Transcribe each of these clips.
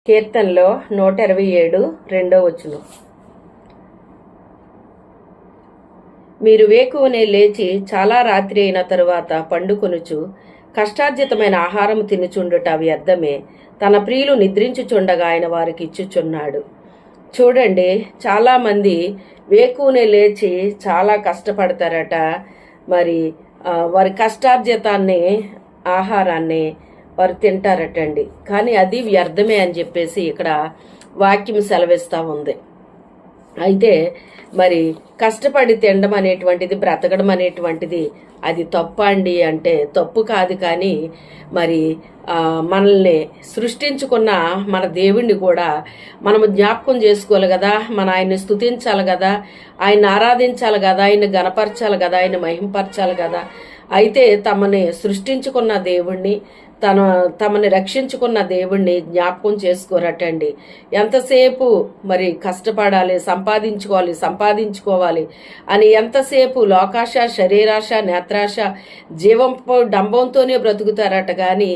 కీర్తనలో 127 2వ వచనం. మీరు వేకువనే లేచి చాలా రాత్రి అయిన తరువాత పండుకొనుచు కష్టార్జితమైన ఆహారం తినుచుండుట వ్యర్థమే, తన ప్రియులు నిద్రించుచుండగా ఆయన వారికి ఇచ్చుచున్నాడు. చూడండి, చాలామంది వేకువనే లేచి చాలా కష్టపడతారట. మరి వారి కష్టార్జితాన్ని, ఆహారాన్ని వారు తింటారటండి. కానీ అది వ్యర్థమే అని చెప్పేసి ఇక్కడ వాక్యం సెలవిస్తూ ఉంది. అయితే మరి కష్టపడి తినడం అనేటువంటిది, బ్రతకడం అనేటువంటిది అది తప్ప అండి అంటే తప్పు కాదు. కానీ మరి మనల్ని సృష్టించుకున్న మన దేవుణ్ణి కూడా మనము జ్ఞాపకం చేసుకోవాలి కదా, ఆయన్ని స్తుతించాలి కదా, ఆయన్ని ఆరాధించాలి కదా, ఆయన్ని గణపరచాలి కదా, ఆయన్ని మహింపరచాలి కదా. అయితే తమని సృష్టించుకున్న దేవుణ్ణి, తమని రక్షించుకున్న దేవుణ్ణి జ్ఞాపకం చేసుకోరటండి. ఎంతసేపు మరి కష్టపడాలి, సంపాదించుకోవాలి అని ఎంతసేపు లోకాశ, శరీరాశ, నేత్రాశ, జీవంతో డంబంతోనే బ్రతుకుతారట. కానీ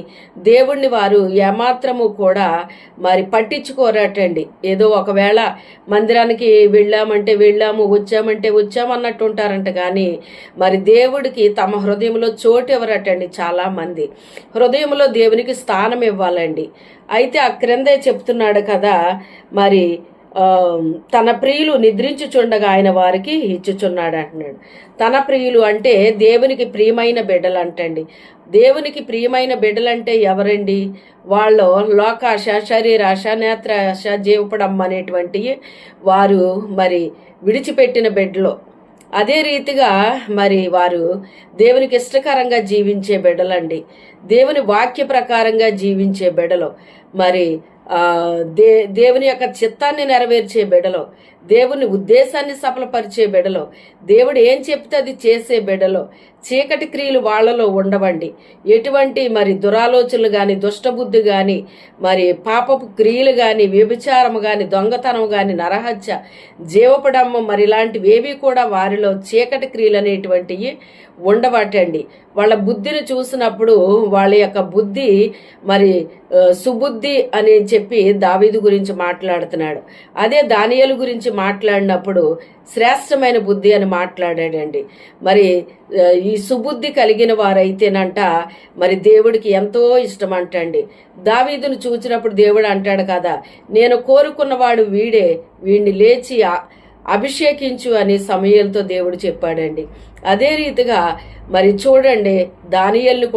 దేవుణ్ణి వారు ఏమాత్రము కూడా మరి పట్టించుకోరటండి. ఏదో ఒకవేళ మందిరానికి వెళ్ళామంటే వెళ్ళాము, వచ్చామంటే వచ్చామన్నట్టు ఉంటారంట. కానీ మరి దేవుడికి తమ హృదయంలో చోటు ఎవరటండి. చాలా మంది హృదయంలో దేవునికి స్థానం ఇవ్వాలండి. అయితే ఆ క్రిందే చెప్తున్నాడు కదా, మరి తన ప్రియులు నిద్రించుచుండగా ఆయన వారికి ఇచ్చుచున్నాడు అంటున్నాడు. తన ప్రియులు అంటే దేవునికి ప్రియమైన బిడ్డలు అంటండి. దేవునికి ప్రియమైన బిడ్డలంటే ఎవరండి? వాళ్ళు లోకాశ, శరీరాశ, నేత్రాశ, జీవపడమ్మ అనేటువంటి వారు మరి విడిచిపెట్టిన బిడ్డలు. అదే రీతిగా మరి వారు దేవునికి ఇష్టకరంగా జీవించే బిడ్డలండి. దేవుని వాక్య ప్రకారంగా జీవించే బిడ్డలు, మరి దేవుని యొక్క చిత్తాన్ని నెరవేర్చే బిడ్డలు, దేవుని ఉద్దేశాన్ని సఫలపరిచే బిడ్డలు, దేవుడు ఏం చెప్తే అది చేసే బిడ్డలు. చీకటి క్రియలు వాళ్లలో ఉండవండి. ఎటువంటి మరి దురాలోచనలు కానీ, దుష్టబుద్ధి కానీ, మరి పాపపు క్రియలు కానీ, వ్యభిచారము కానీ, దొంగతనం కానీ, నరహత్య, జీవపడమ్మ, మరి ఇలాంటివి ఏవి కూడా వారిలో చీకటి క్రియలు అనేటువంటివి ఉండవటండి. వాళ్ళ బుద్ధిని చూసినప్పుడు వాళ్ళ యొక్క బుద్ధి మరి సుబుద్ధి అని చెప్పి దావీదు గురించి మాట్లాడుతున్నాడు. అదే దానియేలు గురించి మాట్లాడినప్పుడు శ్రేష్టమైన బుద్ధి అని మాట్లాడాడండి. మరి ఈ సుబుద్ధి కలిగిన వారైతేనంట మరి దేవుడికి ఎంతో ఇష్టం అంటండి. దావీదును చూసినప్పుడు దేవుడు అంటాడు కదా, నేను కోరుకున్నవాడు వీడే, వీడిని లేచి అభిషేకించు అని సమూయేలుతో దేవుడు చెప్పాడండి. అదే రీతిగా మరి చూడండి, దానియేలును